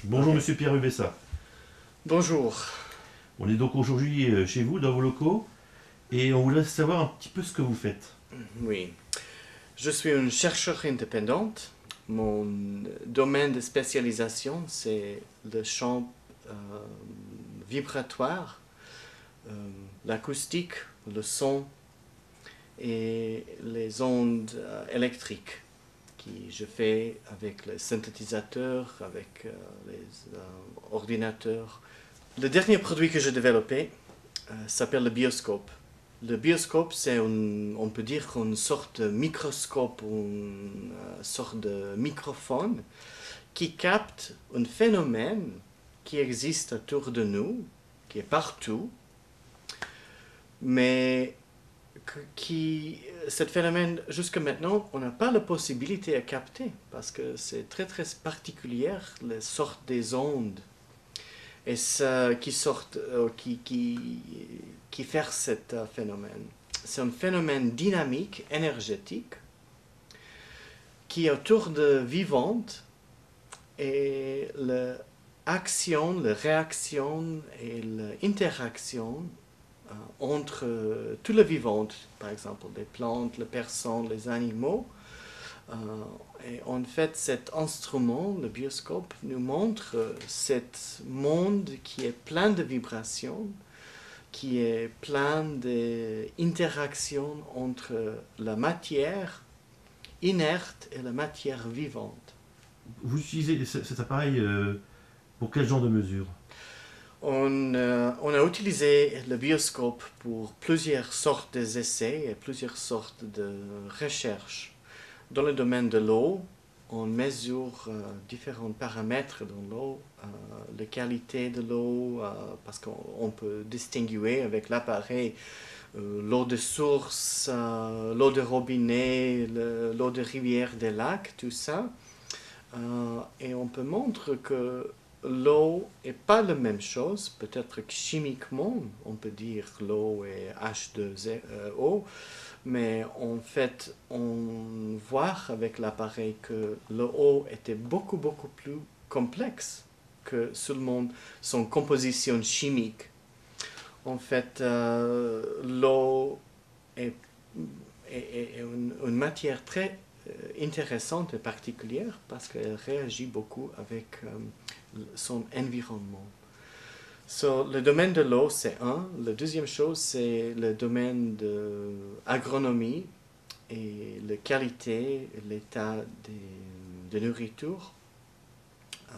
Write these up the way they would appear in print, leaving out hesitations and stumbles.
Bonjour Ok. Monsieur Pierre Rubessa. Bonjour. On est donc aujourd'hui chez vous, dans vos locaux, et on voudrait savoir un petit peu ce que vous faites. Oui, je suis une chercheur indépendante. Mon domaine de spécialisation, c'est le champ euh, vibratoire, euh, l'acoustique, le son et les ondes électriques qui je fais avec les synthétisateurs, avec les ordinateurs. Le dernier produit que j'ai développé s'appelle le bioscope. Le bioscope, on peut dire, une sorte de microscope, une sorte de microphone qui capte un phénomène qui existe autour de nous, qui est partout, mais ce phénomène, jusqu'à maintenant, on n'a pas la possibilité à capter parce que c'est très très particulier, les sortes des ondes et ça qui fait cet phénomène. C'est un phénomène dynamique, énergétique, qui est autour de vivante et l'action, la réaction et l'interaction entre tout le vivant, par exemple les plantes, les personnes, les animaux. Euh, et en fait, cet instrument, le bioscope, nous montre cet monde qui est plein de vibrations, qui est plein d'interactions entre la matière inerte et la matière vivante. Vous utilisez cet appareil pour quel genre de mesure? On a utilisé le bioscope pour plusieurs sortes d'essais et plusieurs sortes de recherches. Dans le domaine de l'eau, on mesure différents paramètres dans l'eau, la qualité de l'eau, parce qu'on peut distinguer avec l'appareil l'eau de source, l'eau de robinet, l'eau de rivière, des lacs, tout ça. Et on peut montrer que l'eau n'est pas la même chose. Peut-être que chimiquement, on peut dire l'eau est H2O, mais en fait, on voit avec l'appareil que l'eau était beaucoup, beaucoup plus complexe que seulement son composition chimique. En fait, l'eau est, est une matière très intéressante et particulière parce qu'elle réagit beaucoup avec son environnement. So, le domaine de l'eau, c'est un. La deuxième chose, c'est le domaine de l'agronomie et la qualité, l'état de nourriture. Euh,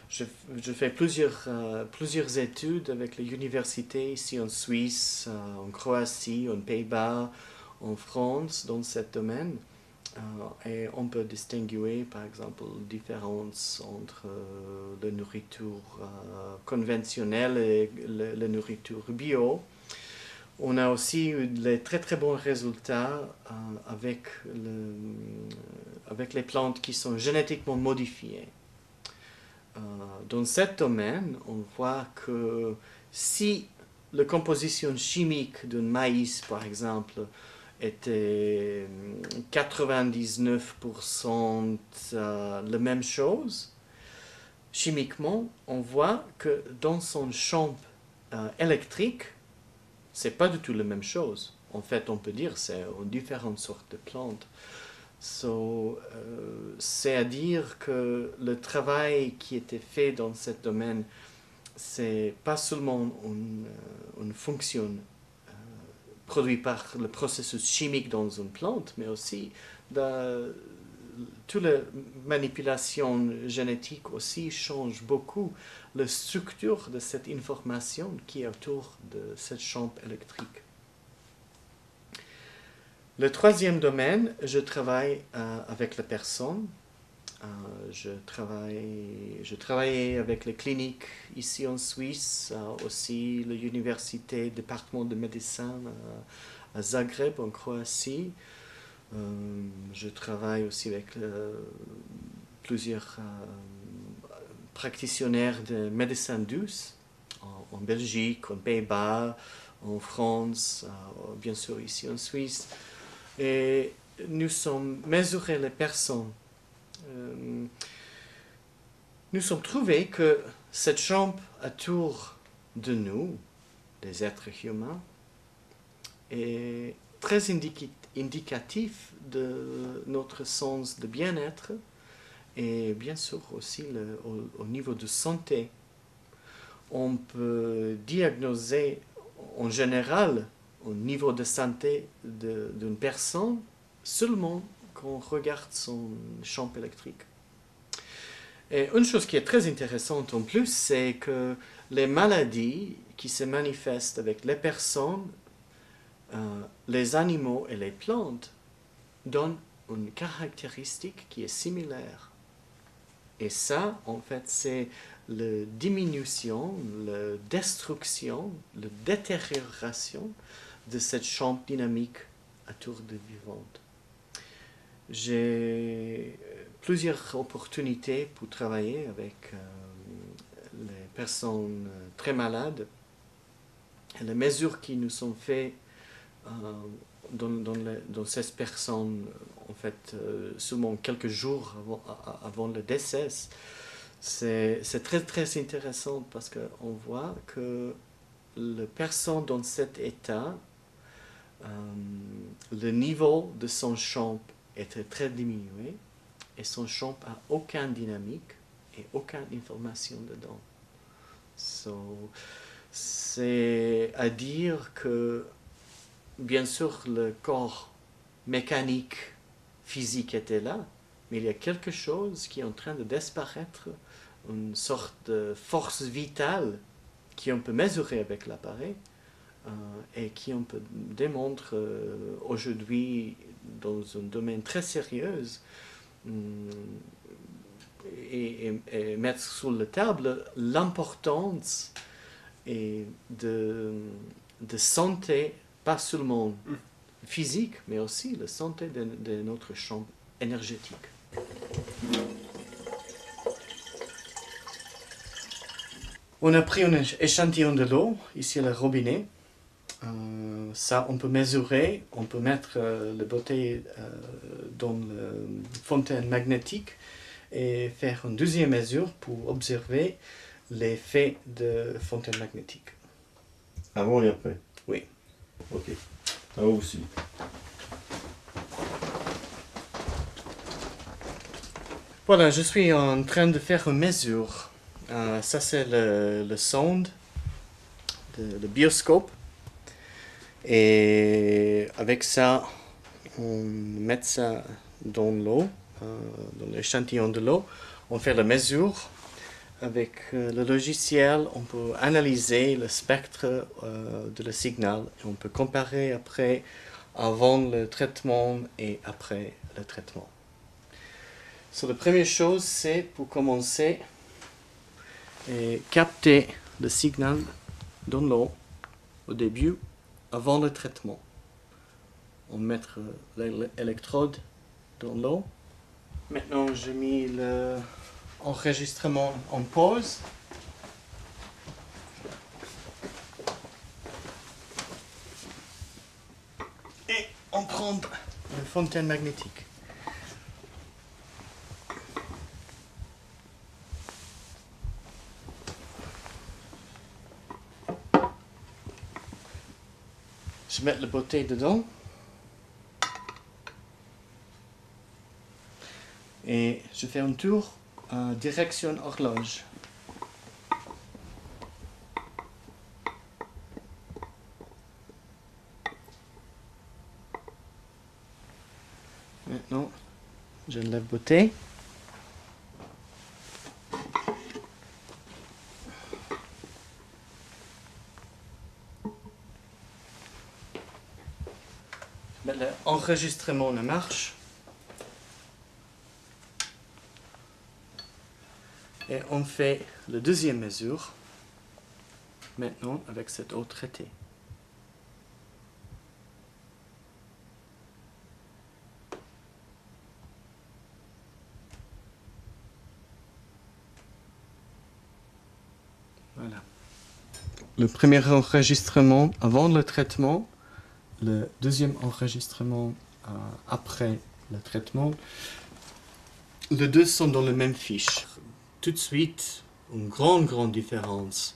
je, je fais plusieurs études avec les universités ici en Suisse, en Croatie, en Pays-Bas, en France, dans ce domaine. Et on peut distinguer, par exemple, la différence entre la nourriture conventionnelle et la nourriture bio. On a aussi eu de très très bons résultats avec, avec les plantes qui sont génétiquement modifiées. Dans ce domaine, on voit que si la composition chimique d'un maïs, par exemple, était 99% la même chose, chimiquement, on voit que dans son champ électrique, c'est pas du tout la même chose. En fait, on peut dire que c'est une différente sorte de plante. C'est à dire que le travail qui était fait dans ce domaine, c'est pas seulement une fonction produite par le processus chimique dans une plante, mais aussi de, toute la manipulation génétique aussi change beaucoup la structure de cette information qui est autour de cette champ électrique. Le troisième domaine, je travaille avec la personne. Je travaille avec les cliniques ici en Suisse, aussi l'université, département de médecine à Zagreb en Croatie. Je travaille aussi avec plusieurs praticiens de médecine douce en Belgique, en Pays-Bas, en France, bien sûr ici en Suisse. Et nous sommes mesurés les personnes. Euh, nous sommes trouvés que cette chambre autour de nous, des êtres humains, est très indicatif de notre sens de bien-être et bien sûr aussi au niveau de santé. On peut diagnoser en général au niveau de santé d'une personne seulement quand on regarde son champ électrique. Et une chose qui est très intéressante en plus, c'est que les maladies qui se manifestent avec les personnes, les animaux et les plantes donnent une caractéristique qui est similaire. Et ça, en fait, c'est la diminution, la destruction, la détérioration de cette chambre dynamique autour de vivante. J'ai plusieurs opportunités pour travailler avec les personnes très malades. Et les mesures qui nous sont faites dans ces personnes, en fait, seulement quelques jours avant le décès, c'est très très intéressant parce qu'on voit que les personnes dans cet état, le niveau de son champ était très diminué et son champ n'a aucune dynamique et aucune information dedans. C'est à dire que bien sûr le corps mécanique, physique était là, mais il y a quelque chose qui est en train de disparaître, une sorte de force vitale qu'on peut mesurer avec l'appareil et qui on peut démontrer aujourd'hui dans un domaine très sérieux et mettre sur la table l'importance de santé, pas seulement physique, mais aussi la santé de notre champ énergétique. On a pris un échantillon de l'eau, ici à le robinet. Ça, on peut mesurer, on peut mettre la bouteille dans la fontaine magnétique et faire une deuxième mesure pour observer l'effet de fontaine magnétique. Avant et après? Oui. Ok. Ça va aussi. Voilà, je suis en train de faire une mesure. Ça, c'est le sonde, le bioscope. Et avec ça, on met ça dans l'eau, dans l'échantillon de l'eau. On fait la mesure. Avec le logiciel, on peut analyser le spectre de le signal. Et on peut comparer après, avant le traitement et après le traitement. La première chose, c'est pour commencer et capter le signal dans l'eau au début, avant le traitement. On met l'électrode dans l'eau. Maintenant, j'ai mis l'enregistrement en pause. Et on prend la fontaine magnétique. Je mets la bouteille dedans. Et je fais un tour en direction horloge. Maintenant, je lève la bouteille. L'enregistrement ne marche. Et on fait la deuxième mesure, maintenant avec cette eau traitée. Voilà. Le premier enregistrement avant le traitement, le deuxième enregistrement après le traitement. Les deux sont dans la même fiche. tout de suite une grande différence